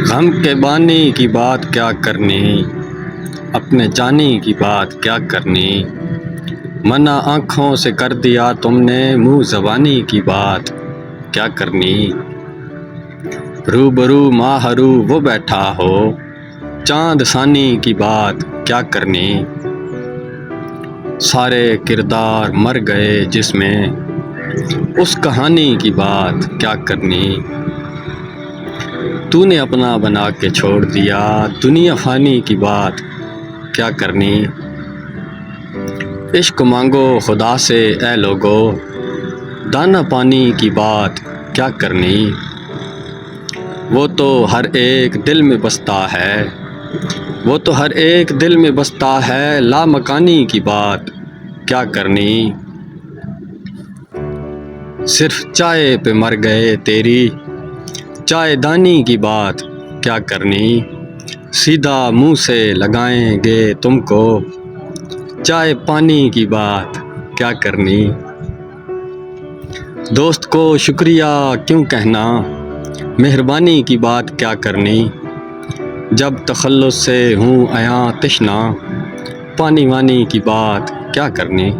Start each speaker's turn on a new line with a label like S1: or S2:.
S1: غم کے بانی کی بات کیا کرنی، اپنے جانی کی بات کیا کرنی، منع آنکھوں سے کر دیا تم نے، منہ زبانی کی بات کیا کرنی۔ روبرو ماہرو وہ بیٹھا ہو، چاند ثانی کی بات کیا کرنی۔ سارے کردار مر گئے جس میں، اس کہانی کی بات کیا کرنی۔ تو نے اپنا بنا کے چھوڑ دیا، دنیا فانی کی بات کیا کرنی۔ عشق مانگو خدا سے اے لوگو، دانہ پانی کی بات کیا کرنی۔ وہ تو ہر ایک دل میں بستا ہے، وہ تو ہر ایک دل میں بستا ہے، لامکانی کی بات کیا کرنی۔ صرف چائے پہ مر گئے تیری، چائے دانی کی بات کیا کرنی۔ سیدھا منہ سے لگائیں گے تم کو، چائے پانی کی بات کیا کرنی۔ دوست کو شکریہ کیوں کہنا، مہربانی کی بات کیا کرنی۔ جب تخلص سے ہوں عیاں تشنا، پانی وانی کی بات کیا کرنی۔